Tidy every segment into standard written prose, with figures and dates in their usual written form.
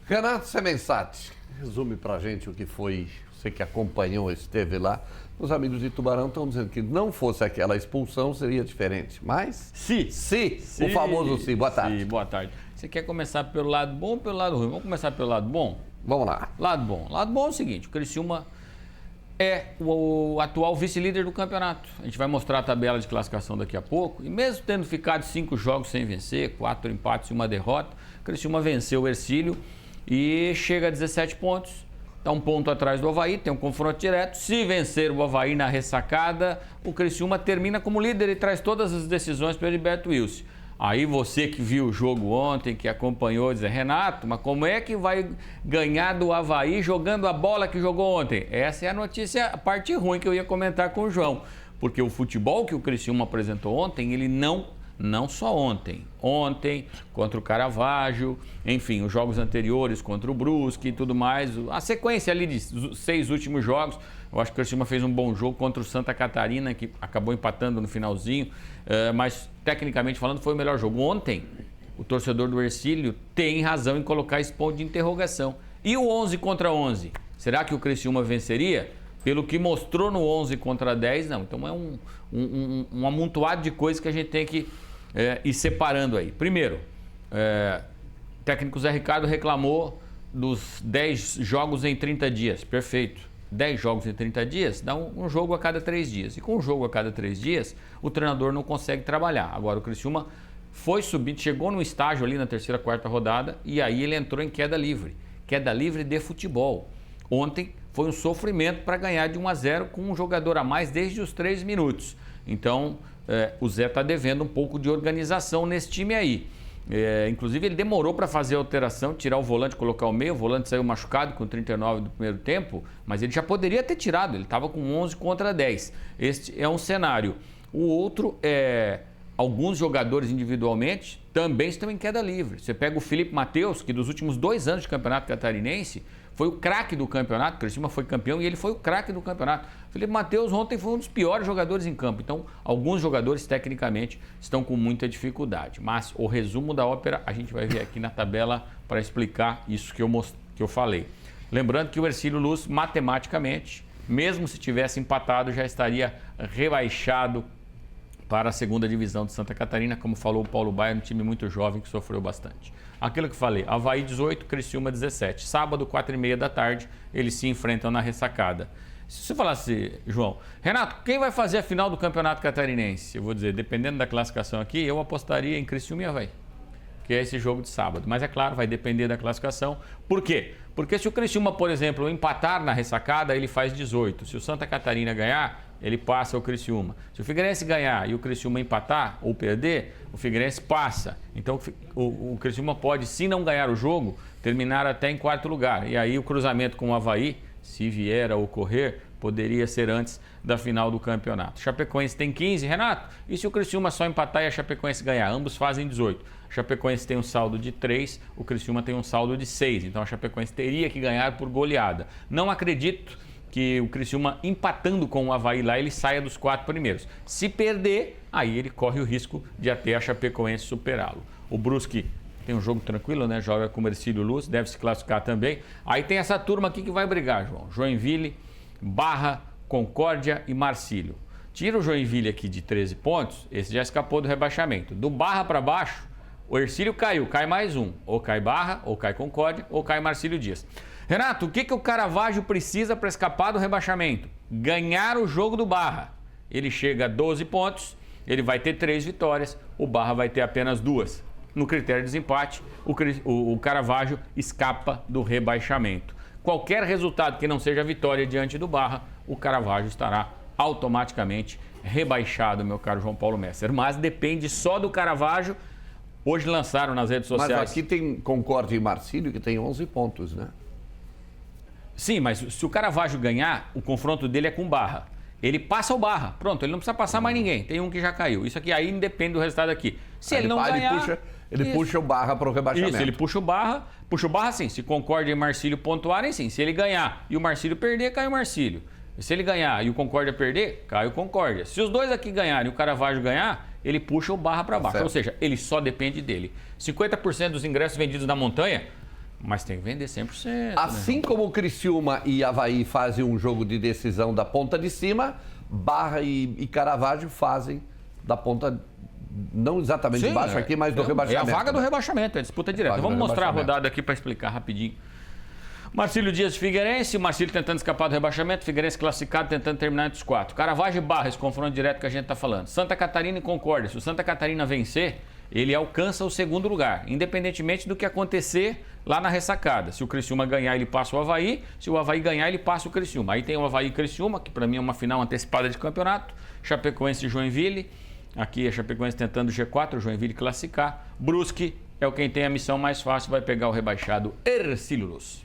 Renato Semensati, resume pra gente o que foi, você que acompanhou, esteve lá. Os amigos de Tubarão estão dizendo que não fosse aquela expulsão, seria diferente. Mas, o famoso sim. Boa tarde. Sim, boa tarde. Você quer começar pelo lado bom ou pelo lado ruim? Vamos começar pelo lado bom? Vamos lá. Lado bom. Lado bom é o seguinte, o Criciúma é o atual vice-líder do campeonato. A gente vai mostrar a tabela de classificação daqui a pouco. E mesmo tendo ficado 5 jogos sem vencer, 4 empates e 1 derrota, o Criciúma venceu o Hercílio e chega a 17 pontos. Está 1 ponto atrás do Avaí, tem um confronto direto. Se vencer o Avaí na ressacada, o Criciúma termina como líder e traz todas as decisões para o Heriberto Wilson. Aí você que viu o jogo ontem, que acompanhou, diz, Renato, mas como é que vai ganhar do Avaí jogando a bola que jogou ontem? Essa é a notícia, a parte ruim que eu ia comentar com o João. Porque o futebol que o Criciúma apresentou ontem, ele não só ontem contra o Caravaggio, enfim, os jogos anteriores contra o Brusque e tudo mais, a sequência ali de 6 últimos jogos, eu acho que o Criciúma fez um bom jogo contra o Santa Catarina, que acabou empatando no finalzinho, mas tecnicamente falando foi o melhor jogo. Ontem, o torcedor do Hercílio tem razão em colocar esse ponto de interrogação. E o 11 contra 11? Será que o Criciúma venceria? Pelo que mostrou no 11 contra 10, não. Então é um amontoado de coisas que a gente tem que ir separando aí. Primeiro, o técnico Zé Ricardo reclamou dos 10 jogos em 30 dias. Perfeito. 10 jogos em 30 dias dá um jogo a cada 3 dias. E com um jogo a cada 3 dias, o treinador não consegue trabalhar. Agora o Criciúma foi subindo, chegou num estágio ali na 3ª, 4ª rodada e aí ele entrou em queda livre. Queda livre de futebol. Ontem foi um sofrimento para ganhar de 1-0 com um jogador a mais desde os 3 minutos. Então, o Zé está devendo um pouco de organização nesse time aí. Inclusive, ele demorou para fazer a alteração, tirar o volante, colocar o meio. O volante saiu machucado com 39 do primeiro tempo, mas ele já poderia ter tirado. Ele estava com 11 contra 10. Este é um cenário. O outro é... Alguns jogadores individualmente também estão em queda livre. Você pega o Felipe Matheus, que dos últimos 2 anos de campeonato catarinense foi o craque do campeonato. O Criciúma foi campeão e ele foi o craque do campeonato. O Felipe Matheus ontem foi um dos piores jogadores em campo. Então, alguns jogadores tecnicamente estão com muita dificuldade. Mas o resumo da ópera a gente vai ver aqui na tabela para explicar isso que eu falei. Lembrando que o Hercílio Luz, matematicamente, mesmo se tivesse empatado, já estaria rebaixado para a 2ª divisão de Santa Catarina, como falou o Paulo Baia, um time muito jovem que sofreu bastante. Aquilo que falei, Avaí 18, Criciúma 17. Sábado, 4h30 da tarde, eles se enfrentam na ressacada. Se você falasse, João, Renato, quem vai fazer a final do Campeonato Catarinense? Eu vou dizer, dependendo da classificação aqui, eu apostaria em Criciúma e Avaí, que é esse jogo de sábado. Mas é claro, vai depender da classificação. Por quê? Porque se o Criciúma, por exemplo, empatar na ressacada, ele faz 18. Se o Santa Catarina ganhar, ele passa o Criciúma. Se o Figueirense ganhar e o Criciúma empatar ou perder, o Figueirense passa. Então o Criciúma pode, se não ganhar o jogo, terminar até em 4º lugar. E aí o cruzamento com o Avaí, se vier a ocorrer, poderia ser antes da final do campeonato. Chapecoense tem 15. Renato, e se o Criciúma só empatar e a Chapecoense ganhar? Ambos fazem 18. A Chapecoense tem um saldo de 3, o Criciúma tem um saldo de 6. Então a Chapecoense teria que ganhar por goleada. Não acredito que o Criciúma empatando com o Avaí lá, ele saia dos 4 primeiros. Se perder, aí ele corre o risco de até a Chapecoense superá-lo. O Brusque tem um jogo tranquilo, né? Joga com o Hercílio Luz, deve se classificar também. Aí tem essa turma aqui que vai brigar, João. Joinville, Barra, Concórdia e Marcílio. Tira o Joinville aqui de 13 pontos, esse já escapou do rebaixamento. Do Barra para baixo, o Hercílio caiu, cai mais um. Ou cai Barra, ou cai Concórdia, ou cai Marcílio Dias. Renato, o que o Caravaggio precisa para escapar do rebaixamento? Ganhar o jogo do Barra. Ele chega a 12 pontos, ele vai ter 3 vitórias, o Barra vai ter apenas 2. No critério de desempate, o Caravaggio escapa do rebaixamento. Qualquer resultado que não seja vitória diante do Barra, o Caravaggio estará automaticamente rebaixado, meu caro João Paulo Messer. Mas depende só do Caravaggio. Hoje lançaram nas redes sociais... Mas aqui tem Concórdia e Marcílio, que tem 11 pontos, né? Sim, mas se o Caravaggio ganhar, o confronto dele é com o Barra. Ele passa o Barra. Pronto, ele não precisa passar mais ninguém. Tem um que já caiu. Isso aqui aí depende do resultado aqui. Se ele não ganhar... Ele puxa o Barra para o rebaixamento. Isso, ele puxa o Barra sim. Se Concórdia e Marcílio pontuarem, sim. Se ele ganhar e o Marcílio perder, cai o Marcílio. Se ele ganhar e o Concórdia perder, cai o Concórdia. Se os dois aqui ganharem e o Caravaggio ganhar, ele puxa o Barra para baixo. Certo. Ou seja, ele só depende dele. 50% dos ingressos vendidos na montanha Mas tem que vender 100%. Assim como o Criciúma e Avaí fazem um jogo de decisão da ponta de cima, Barra e Caravaggio fazem da ponta, não exatamente de baixo aqui, mas do rebaixamento. É a vaga do rebaixamento, é disputa direta. Vamos mostrar a rodada aqui para explicar rapidinho. Marcílio Dias e Figueirense, o Marcílio tentando escapar do rebaixamento, Figueirense classificado tentando terminar entre os 4. Caravaggio e Barra, esse confronto direto que a gente está falando. Santa Catarina e Concórdia. Se o Santa Catarina vencer, ele alcança o segundo lugar, independentemente do que acontecer lá na ressacada. Se o Criciúma ganhar, ele passa o Avaí. Se o Avaí ganhar, ele passa o Criciúma. Aí tem o Avaí e Criciúma, que para mim é uma final antecipada de campeonato. Chapecoense e Joinville. Aqui a Chapecoense tentando o G4, o Joinville classificar. Brusque é o quem tem a missão mais fácil, vai pegar o rebaixado Hercílio Luz.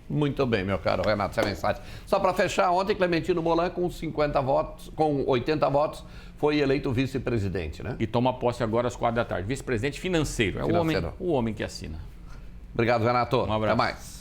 Muito bem, meu caro Renato, essa mensagem. Só para fechar, ontem Clementino Molan com 50 votos, com 80 votos, foi eleito vice-presidente, né? E toma posse agora às 4 da tarde. Vice-presidente financeiro. É o homem que assina. Obrigado, Renato. Um abraço. Até mais.